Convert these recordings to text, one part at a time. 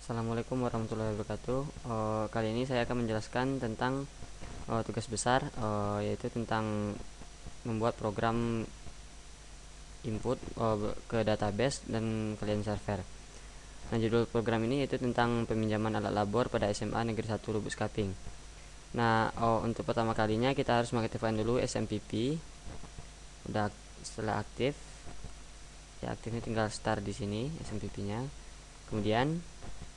Assalamualaikum warahmatullahi wabarakatuh. Kali ini saya akan menjelaskan tentang tugas besar, yaitu tentang membuat program input ke database dan client server. Nah, judul program ini yaitu tentang peminjaman alat labor pada SMA Negeri 1 Lubuk Skaping. Nah, untuk pertama kalinya kita harus mengaktifkan dulu SMPP. Setelah aktif, ya aktifnya tinggal start di sini SMPP-nya. Kemudian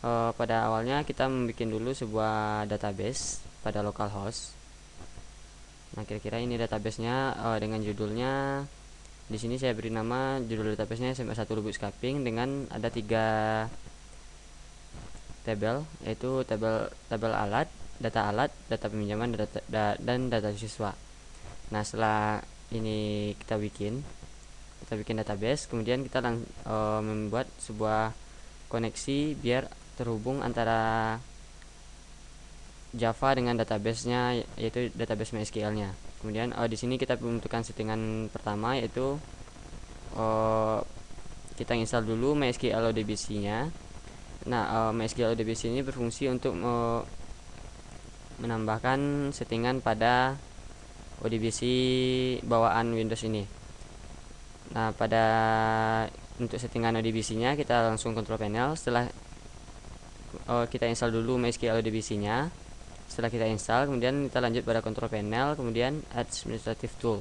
pada awalnya kita membuat dulu sebuah database pada localhost. Nah, kira-kira ini databasenya dengan judulnya. Di sini saya beri nama judul databasenya SMA 1 Lubuk Skaping dengan ada 3 tabel, yaitu tabel alat, data peminjaman, dan data siswa. Nah, setelah ini kita bikin database, kemudian kita membuat sebuah koneksi biar terhubung antara Java dengan database-nya, yaitu database MySQL-nya. Kemudian di sini kita membutuhkan settingan pertama, yaitu kita install dulu MySQL ODBC-nya. Nah, MySQL ODBC ini berfungsi untuk menambahkan settingan pada ODBC bawaan Windows ini. Nah, untuk settingan ODBC-nya kita langsung control panel. Setelah kita install dulu MySQL ODBC-nya. Setelah kita install, kemudian kita lanjut pada control panel, kemudian administrative tool.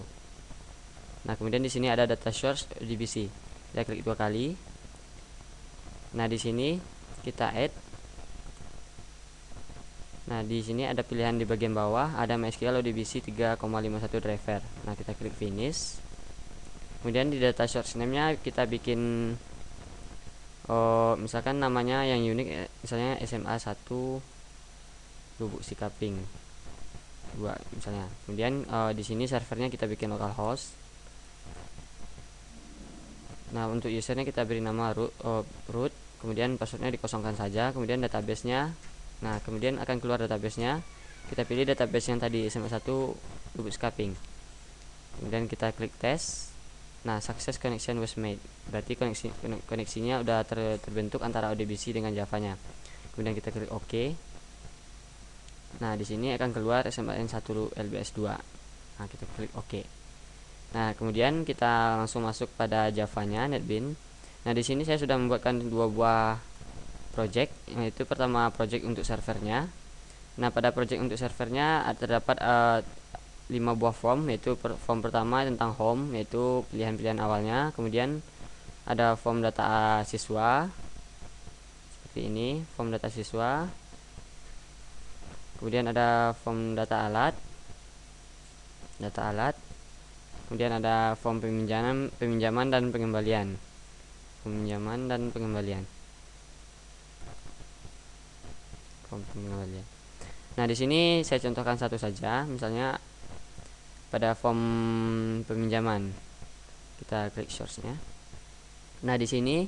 Nah, kemudian di sini ada data source ODBC. Kita klik 2 kali. Nah, di sini kita add. Nah, di sini ada pilihan di bagian bawah, ada MySQL ODBC 3,51 driver. Nah, kita klik finish. Kemudian di data source name-nya kita bikin misalkan namanya yang unik, misalnya SMA 1 Lubuk Skaping 2 misalnya. Kemudian di sini servernya kita bikin localhost. Nah, untuk usernya kita beri nama root, kemudian passwordnya dikosongkan saja. Kemudian database-nya, nah kemudian akan keluar database-nya. Kita pilih database yang tadi SMA 1 Lubuk Skaping. Kemudian kita klik tes. Nah, success connection was made. Berarti koneksinya udah terbentuk antara ODBC dengan Java-nya. Kemudian kita klik OK. Nah, di sini akan keluar SMAN 1 LBS 2. Nah, kita klik OK. Nah, kemudian kita langsung masuk pada Java-nya NetBeans. Nah, di sini saya sudah membuatkan 2 buah project, yaitu pertama project untuk servernya. Nah, pada project untuk servernya terdapat 5 buah form, yaitu form pertama tentang home, yaitu pilihan-pilihan awalnya. Kemudian ada form data siswa seperti ini, form data siswa. Kemudian ada form data alat. Kemudian ada form peminjaman dan pengembalian. Form pengembalian. Nah, di sini saya contohkan satu saja, misalnya pada form peminjaman. Kita klik source-nya. Nah, di sini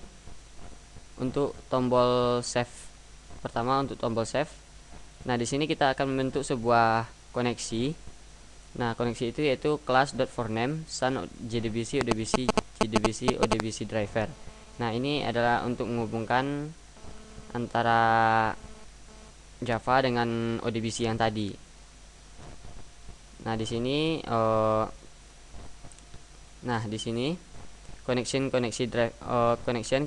untuk tombol save pertama, untuk tombol save. Nah, di sini kita akan membentuk sebuah koneksi. Nah, koneksi itu yaitu class.forName sun JDBC ODBC driver. Nah, ini adalah untuk menghubungkan antara Java dengan ODBC yang tadi. Nah, di sini connection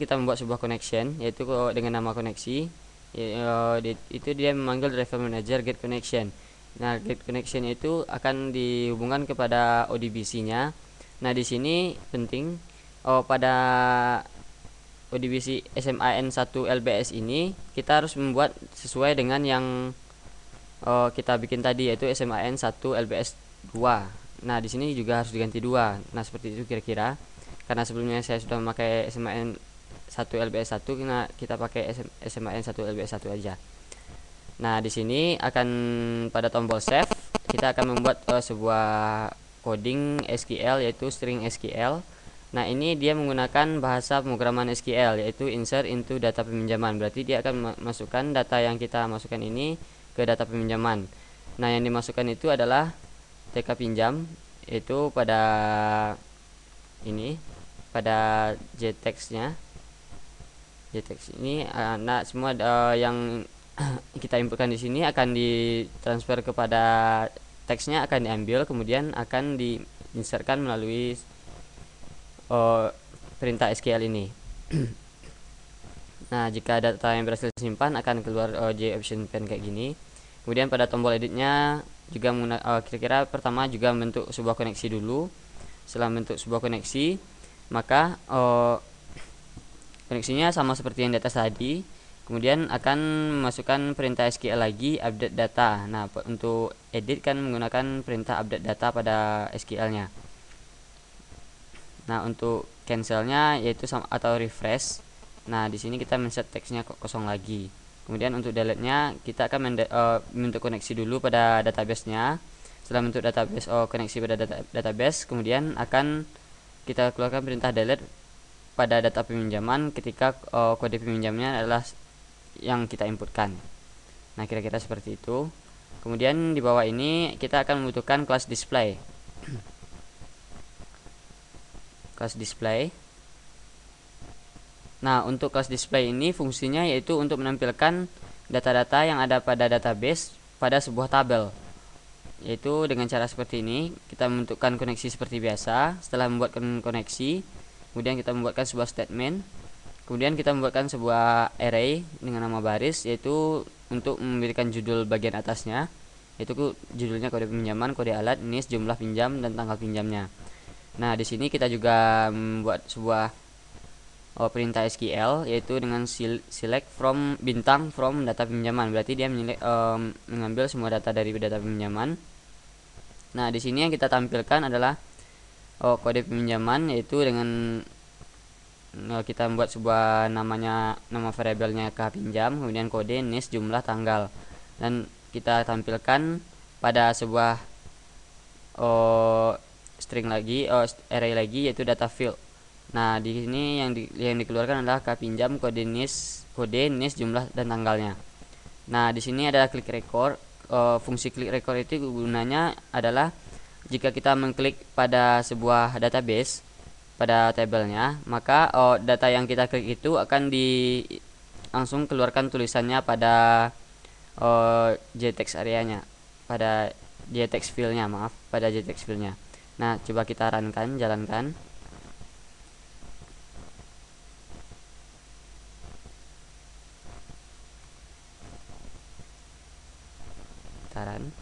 kita membuat sebuah connection, yaitu dengan nama koneksi. Itu dia memanggil driver manager get connection. Nah, get connection itu akan dihubungkan kepada ODBC-nya. Nah, di sini penting pada ODBC SMAN 1 LBS ini kita harus membuat sesuai dengan yang kita bikin tadi, yaitu SMAN 1 LBS 2. Nah, di sini juga harus diganti 2. Nah, seperti itu kira-kira. Karena sebelumnya saya sudah memakai SMAN 1 LBS 1, kita pakai SMAN 1 LBS 1 aja. Nah, di sini akan pada tombol save kita akan membuat sebuah coding SQL, yaitu string SQL. Nah, ini dia menggunakan bahasa pemrograman SQL, yaitu insert into data peminjaman. Berarti dia akan masukkan data yang kita masukkan ini ke data peminjaman. Nah, yang dimasukkan itu adalah TK pinjam, yaitu pada JText-nya. JText ini semua yang kita inputkan di sini akan ditransfer kepada teksnya, akan diambil kemudian akan diinsertkan melalui perintah SQL ini. Nah, jika data yang berhasil disimpan akan keluar JOption pane kayak gini. Kemudian pada tombol editnya juga kira-kira pertama juga membentuk sebuah koneksi dulu. Setelah membentuk sebuah koneksi, maka koneksinya sama seperti yang di atas tadi. Kemudian akan memasukkan perintah SQL lagi, update data. Nah, untuk edit kan menggunakan perintah update data pada SQL-nya. Nah, untuk cancelnya yaitu atau refresh. Nah, di sini kita men-set teksnya kosong lagi. Kemudian untuk delete-nya kita akan membentuk koneksi dulu pada database-nya. Setelah membentuk database koneksi pada database, kemudian akan kita keluarkan perintah delete pada data peminjaman ketika kode peminjamnya adalah yang kita inputkan. Nah, kira-kira seperti itu. Kemudian di bawah ini kita akan membutuhkan kelas display. Kelas display. Nah, untuk kelas display ini fungsinya yaitu untuk menampilkan data-data yang ada pada database pada sebuah tabel. Yaitu dengan cara seperti ini, kita membentukkan koneksi seperti biasa. Setelah membuatkan koneksi, kemudian kita membuatkan sebuah statement. Kemudian kita membuatkan sebuah array dengan nama baris, yaitu untuk memberikan judul bagian atasnya, yaitu judulnya kode pinjaman, kode alat, NIS, jumlah pinjam, dan tanggal pinjamnya. Nah, di sini kita juga membuat sebuah perintah SQL, yaitu dengan select from bintang from data pinjaman. Berarti dia mengambil semua data dari data pinjaman. Nah, di sini yang kita tampilkan adalah kode pinjaman, yaitu dengan kita membuat sebuah nama variabelnya KH pinjam, kemudian kode, NIS, jumlah, tanggal, dan kita tampilkan pada sebuah string lagi, array lagi, yaitu data field. Nah, di sini yang dikeluarkan adalah KH pinjam, kode, NIS, jumlah, dan tanggalnya. Nah, di sini ada klik record. Fungsi klik record itu gunanya adalah jika kita mengklik pada sebuah database pada tabelnya, maka data yang kita klik itu akan langsung keluarkan tulisannya pada JText areanya, pada JText file-nya, pada JText file-nya. Nah, coba kita jalankan. Kita run.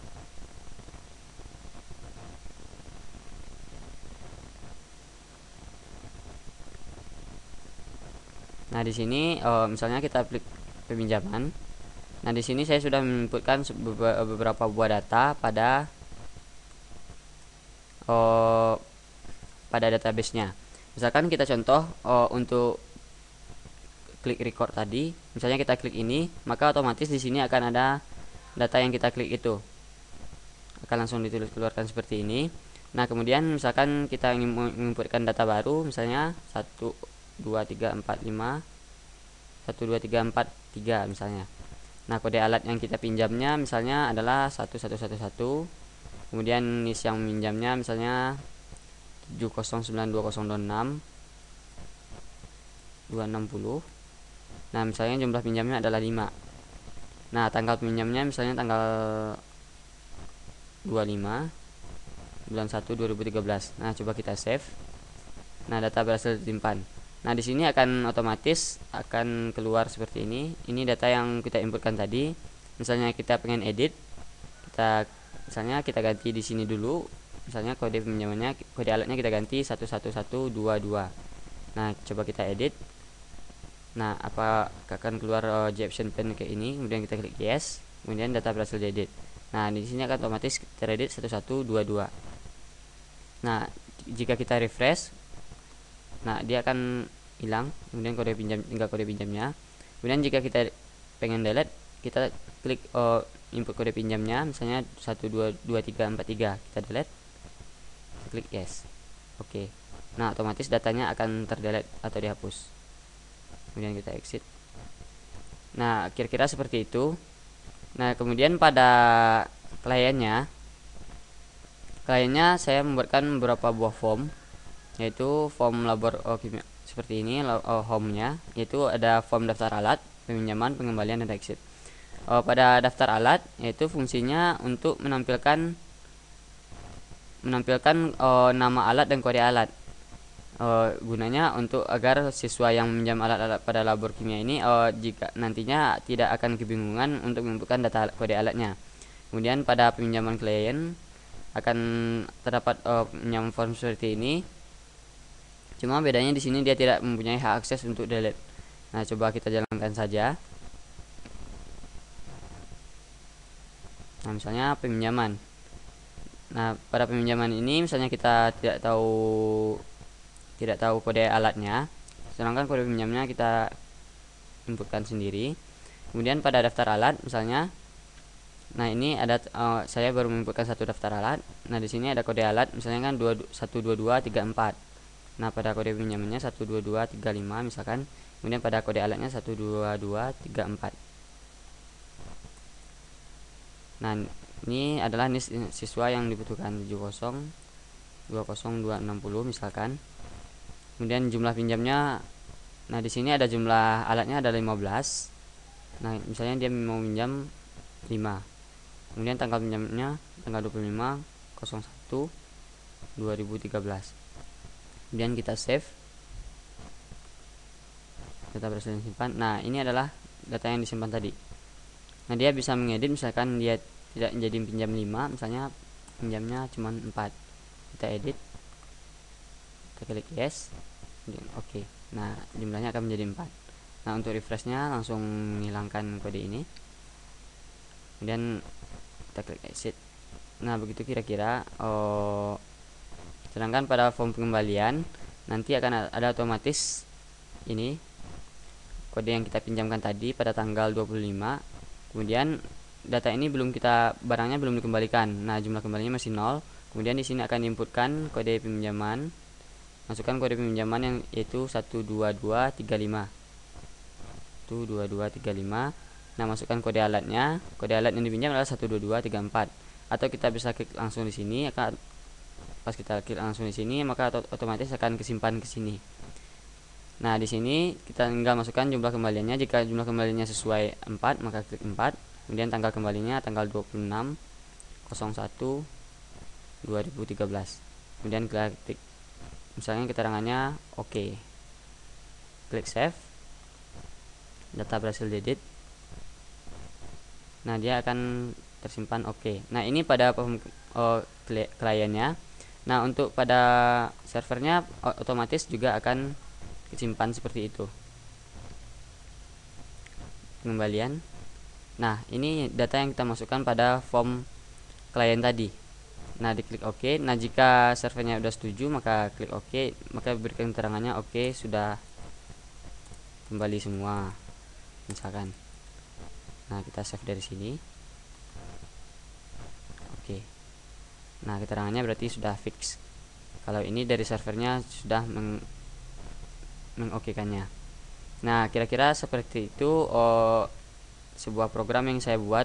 Nah, di sini misalnya kita klik peminjaman. Nah, di sini saya sudah menginputkan beberapa buah data pada database-nya. Misalkan kita contoh untuk klik record tadi, misalnya kita klik ini, maka otomatis di sini akan ada data yang kita klik itu. Akan langsung dikeluarkan seperti ini. Nah, kemudian misalkan kita ingin menginputkan data baru, misalnya 12345 misalnya. Nah, kode alat yang kita pinjamnya misalnya adalah 1111. Kemudian NIS yang minjamnya misalnya 709206260. Nah, misalnya jumlah pinjamnya adalah 5. Nah, tanggal pinjamnya misalnya tanggal 25 bulan 1 2013. Nah, coba kita save. Nah, data berhasil disimpan. Nah, di sini akan otomatis akan keluar seperti ini. Ini data yang kita inputkan tadi. Misalnya kita pengen edit, misalnya kita ganti di sini dulu. Misalnya kode pinjamannya, kode alatnya kita ganti 11122. Nah, coba kita edit. Nah, apa akan keluar JOption pane kayak ini. Kemudian kita klik yes. Kemudian data berhasil diedit. Nah, di sini akan otomatis teredit 1122. Nah, jika kita refresh, nah dia akan hilang. Kemudian tinggal kode pinjamnya. Kemudian jika kita pengen delete, kita klik input kode pinjamnya, misalnya 122343, kita delete, kita klik yes. Oke. Nah, otomatis datanya akan terdelete atau dihapus. Kemudian kita exit. Nah, kira-kira seperti itu. Nah, kemudian pada kliennya saya membuatkan beberapa buah form, yaitu form seperti ini home-nya, yaitu ada form daftar alat, peminjaman, pengembalian, dan exit. Pada daftar alat, yaitu fungsinya untuk menampilkan nama alat dan kode alat. Gunanya untuk agar siswa yang meminjam alat-alat pada labor kimia ini jika nantinya tidak akan kebingungan untuk menentukan data kode alatnya. Kemudian pada peminjaman klien akan terdapat pinjam form seperti ini. Cuma bedanya di sini dia tidak mempunyai hak akses untuk delete. Nah, coba kita jalankan saja. Nah, misalnya peminjaman. Nah, pada peminjaman ini misalnya kita tidak tahu kode alatnya, sedangkan kode pinjamnya kita inputkan sendiri. Kemudian pada daftar alat misalnya, nah ini ada saya baru menginputkan satu daftar alat. Nah, di sini ada kode alat misalnya kan 12234. Nah, pada kode pinjamannya 12235 misalkan. Kemudian pada kode alatnya 12234. Nah, ini adalah NIS siswa yang dibutuhkan 7020260 misalkan. Kemudian jumlah pinjamnya, nah di sini ada jumlah alatnya ada 15. Nah, misalnya dia mau pinjam 5. Kemudian tanggal pinjamnya tanggal 25/01/2013. Kemudian kita save. Data berhasil disimpan. Nah, ini adalah data yang disimpan tadi. Nah, dia bisa mengedit, misalkan dia tidak menjadi pinjam 5, misalnya pinjamnya cuma 4. Kita edit. Kita klik yes. Kemudian oke. Nah, jumlahnya akan menjadi 4. Nah, untuk refreshnya langsung menghilangkan kode ini. Kemudian kita klik exit. Nah, begitu kira-kira. Sedangkan pada form pengembalian nanti akan ada otomatis ini kode yang kita pinjamkan tadi pada tanggal 25. Kemudian data ini barangnya belum dikembalikan. Nah, jumlah kembalinya masih 0. Kemudian di sini akan diinputkan kode pinjaman. Masukkan kode pinjaman yang yaitu 12235. 12235. Nah, masukkan kode alatnya. Kode alat yang dipinjam adalah 12234. Atau kita bisa klik langsung di sini, pas kita klik langsung di sini maka otomatis akan kesimpan ke sini. Nah, di sini kita tinggal masukkan jumlah kembaliannya. Jika jumlah kembaliannya sesuai 4, maka klik 4. Kemudian tanggal kembalinya tanggal 26/01/2013. Kemudian klik misalnya keterangannya oke. Klik save. Data berhasil diedit. Nah, dia akan tersimpan oke. Nah, ini pada kliennya. Nah, untuk pada servernya otomatis juga akan disimpan seperti itu. Pengembalian. Nah, ini data yang kita masukkan pada form klien tadi. Nah, diklik OK. Nah, jika servernya sudah setuju maka klik OK, maka berikan keterangannya OK, sudah kembali semua misalkan. Nah, kita save dari sini. Oke. Nah, keterangannya berarti sudah fix. Kalau ini dari servernya sudah mengokekannya. Nah, kira-kira seperti itu sebuah program yang saya buat,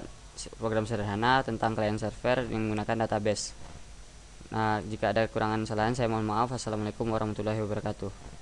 program sederhana tentang klien server yang menggunakan database. Nah, jika ada kekurangan kesalahan saya mohon maaf. Assalamualaikum warahmatullahi wabarakatuh.